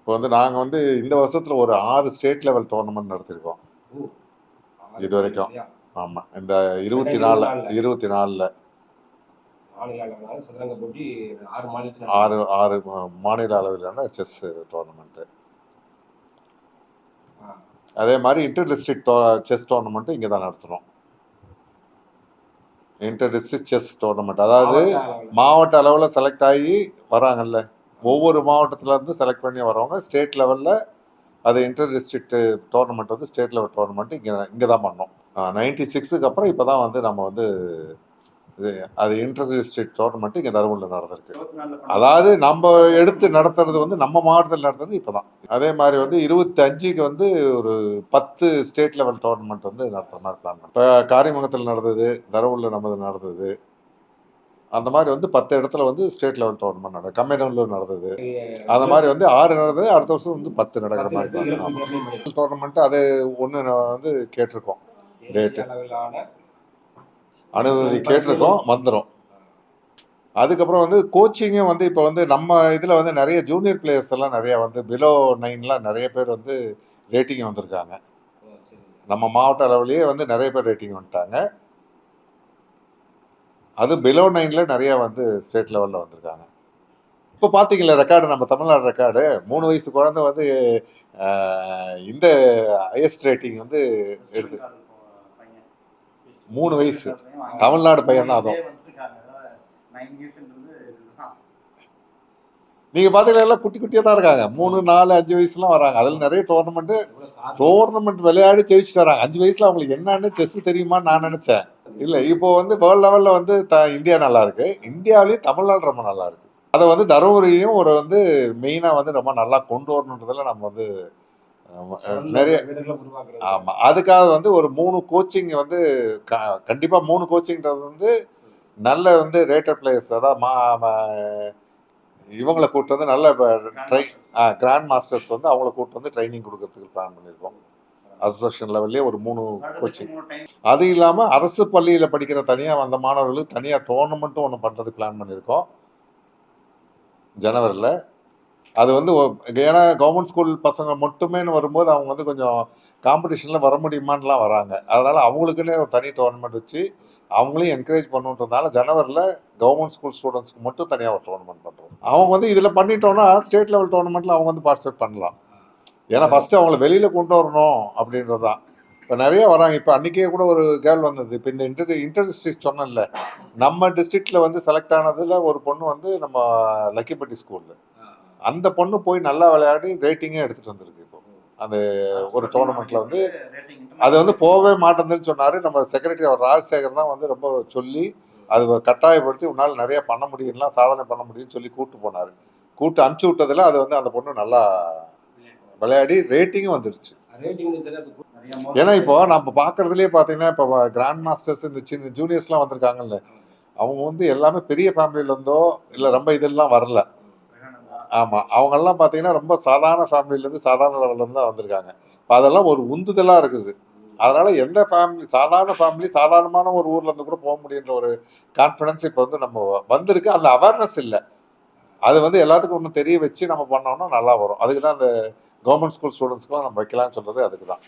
இப்போ வந்து நாங்கள் வந்து இந்த வருஷத்தில் ஒரு 6 ஸ்டேட் லெவல் டோர்னமெண்ட் நடத்திருக்கோம் ஓ! 6 இது வரைக்கும். இல்லையா? ஆமாம், இந்த 24 2024ல 24ல் மாநில அளவிலான சதுரங்க போட்டி 6 மாநிலத்தில் 6 நடந்தது. 6 மாநில அளவிலான செஸ் டோர்னமெண்ட்டு. ஆ. அதே மாதிரி இன்டர் டிஸ்ட்ரிக்ட் செஸ் டோர்னமெண்ட்டும் இங்கே தான் நடத்துகிறோம். இன்டர் டிஸ்ட்ரிக்ட் செஸ் டோர்னமெண்ட், அதாவது மாவட்ட அளவுல. மாவட்ட அளவில் செலக்ட் ஆகி வராங்கல்ல, ஒவ்வொரு மாவட்டத்திலேருந்து செலக்ட் பண்ணி வரவங்க ஸ்டேட் லெவலில் அது இன்டர் டிஸ்ட்ரிக்ட் டோர்னமெண்ட் வந்து ஸ்டேட் லெவல் டோர்னமெண்ட் இங்கே தான் பண்ணோம். 96க்கு அப்புறம் இப்போ தான் வந்து நம்ம வந்து அது இன்டர் டிஸ்ட்ரிக்ட் டோர்னமெண்ட் இங்கே தருமபுரியில் நடந்திருக்கு. அதாவது நம்ம எடுத்து நடத்துறது வந்து நம்ம மாவட்டத்தில் நடத்துறது இப்போ தான். அதே மாதிரி வந்து 25க்கு வந்து ஒரு 10 ஸ்டேட் லெவல் டோர்னமெண்ட் வந்து நடத்துகிற மாதிரி பிளான் பண்ணோம். இப்போ காரியமங்கலத்தில் நடந்தது, தருமபுரியில் நமது நடந்தது, அந்த மாதிரி வந்து 10 இடத்துல வந்து ஸ்டேட் லெவல் டோர்னமெண்ட் நடந்தது. கம்மைநல்லூர் நடந்தது. அந்த மாதிரி வந்து 6 நடந்தது. அடுத்த வருஷம் வந்து 10 நடக்கிற மாதிரி டோர்னமெண்ட் அது ஒன்று வந்து கேட்டிருக்கோம். டேட்டு அனுமதி கேட்டிருக்கோம், வந்துடும். அதுக்கப்புறம் வந்து கோச்சிங்கும் வந்து இப்போ வந்து நம்ம இதில் வந்து நிறைய ஜூனியர் பிளேயர்ஸ் எல்லாம் நிறைய வந்து பிலோ 9லாம் நிறைய பேர் வந்து ரேட்டிங் வந்திருக்காங்க. நம்ம மாவட்ட அளவுலேயே வந்து நிறைய பேர் ரேட்டிங் வந்துட்டாங்க. அது பிலோ 9ல் நிறைய வந்து ஸ்டேட் லெவலில் வந்திருக்காங்க. இப்போ பார்த்தீங்களா ரெக்கார்டு, நம்ம தமிழ்நாடு ரெக்கார்டு 3 வயசு குழந்தை வந்து இந்த ஹையஸ்ட் ரேட்டிங் வந்து எடுத்து 3 வயசு தமிழ்நாடு பையன் தான். அதுவும் நீங்க பாத்தீங்கன்னா எல்லாம் குட்டி குட்டியா தான் இருக்காங்க. 3, 4, 5 வயசுலாம் வராங்க. அதுல நிறைய டோர்னமெண்ட் விளையாடி ஜெயிச்சுட்டு வராங்க. 5 வயசுல அவங்களுக்கு என்னன்னு செஸ் தெரியுமான்னு நான் நினைச்சேன். இல்ல, இப்போ வந்து வேர்ல்ட் லெவல்ல வந்து இந்தியா நல்லா இருக்கு. இந்தியாவிலேயும் தமிழ்நாடு ரொம்ப நல்லா இருக்கு. அதை வந்து தருமபுரியும் ஒரு வந்து மெயினா வந்து ரொம்ப நல்லா கொண்டு வரணுன்றதுல நம்ம வந்து நிறைய ஆமா, அதுக்காக வந்து ஒரு 3 கோச்சிங் வந்து கண்டிப்பா 3 கோச்சிங்ன்றது வந்து நல்ல வந்து ரேட்டட் பிளேயர்ஸ், அதாவது இவங்களை கூப்பிட்டு வந்து நல்ல கிராண்ட் மாஸ்டர்ஸ் வந்து அவங்கள கூப்பிட்டு வந்து ட்ரைனிங் கொடுக்கறதுக்கு பிளான் பண்ணியிருக்கோம். அசோசியேஷன் லெவல்லே ஒரு 3 கோச்சிங். அது இல்லாமல் அரசு பள்ளியில் படிக்கிற தனியாக வந்த மாணவர்களுக்கு தனியாக டோர்னமெண்ட்டும் ஒன்று பண்ணுறதுக்கு பிளான் பண்ணியிருக்கோம் ஜனவரியில். அது வந்து ஏன்னா கவர்மெண்ட் ஸ்கூல் பசங்க மட்டுமேனு வரும்போது அவங்க வந்து கொஞ்சம் காம்படிஷனில் வர முடியுமான்லாம் வராங்க. அதனால் அவங்களுக்குன்னே ஒரு தனி டோர்னமெண்ட் வச்சு அவங்களையும் என்கரேஜ் பண்ணுன்றதுனால ஜனவரியில் கவர்மெண்ட் ஸ்கூல் ஸ்டூடெண்ட்ஸ்க்கு மட்டும் தனியாக ஒரு டோர்னமெண்ட் பண்ணுறோம். அவங்க வந்து இதில் பண்ணிட்டோன்னா ஸ்டேட் லெவல் டோர்னமெண்ட்டில் அவங்க வந்து பார்ட்டிசிபேட் பண்ணலாம். ஏன்னா ஃபஸ்ட்டு அவங்கள வெளியில் கொண்டு வரணும் அப்படின்றது தான். இப்போ நிறைய வராங்க. இப்போ அன்றைக்கே கூட ஒரு கேர்ள் வந்தது. இப்போ இந்த இன்டர் டிஸ்ட்ரிக்ட் சொன்னேன்ல, நம்ம டிஸ்ட்ரிக்டில் வந்து செலக்ட் ஆனதில் ஒரு பொண்ணு வந்து நம்ம லக்கிப்பட்டி ஸ்கூலில் அந்த பொண்ணு போய் நல்லா விளையாடி ரேட்டிங்கே எடுத்துகிட்டு வந்திருக்கு. இப்போ அந்த ஒரு டோர்னமெண்ட்டில் வந்து அது வந்து போகவே மாட்டேங்குதுன்னு சொன்னார். நம்ம செக்ரட்டரி அவர் ராஜசேகர் தான் வந்து ரொம்ப சொல்லி அது கட்டாயப்படுத்தி உன்னால் நிறைய பண்ண முடியும்லாம், சாதனை பண்ண முடியும்னு சொல்லி கூப்பிட்டு போனார். கூப்பிட்டு அனுப்பிச்சி விட்டதில் அது வந்து அந்த பொண்ணு நல்லா விளையாடி ரேட்டிங்கும் வந்துருச்சு. ஏன்னா இப்போ நம்ம பார்க்கறதுலேயே பார்த்தீங்கன்னா இப்போ கிராண்ட் மாஸ்டர்ஸ் இந்த சின்ன ஜூனியர்ஸ்லாம் வந்திருக்காங்கல்ல, அவங்க வந்து எல்லாமே பெரிய ஃபேமிலியிலேருந்தோ இல்லை ரொம்ப இதெல்லாம் வரல. ஆமாம், அவங்கெல்லாம் பார்த்தீங்கன்னா ரொம்ப சாதாரண ஃபேமிலியிலேருந்து சாதாரண லெவல்லேருந்து தான் வந்திருக்காங்க. இப்போ அதெல்லாம் ஒரு உந்துதலாக இருக்குது. அதனால் எந்த ஃபேமிலி சாதாரணமான ஒரு ஊரில் இருந்து கூட போக முடியுன்ற ஒரு கான்ஃபிடன்ஸ் இப்போ வந்து நம்ம வந்திருக்கு. அந்த அவேர்னஸ் இல்லை. அது வந்து எல்லாத்துக்கும் ஒன்று தெரிய வச்சு நம்ம பண்ணோம்னா நல்லா வரும். அதுக்கு தான் அந்த கவர்மெண்ட் ஸ்கூல் ஸ்டூடெண்ட்ஸ்க்குலாம் நம்ம வைக்கலாம்னு சொல்கிறது அதுக்கு தான்.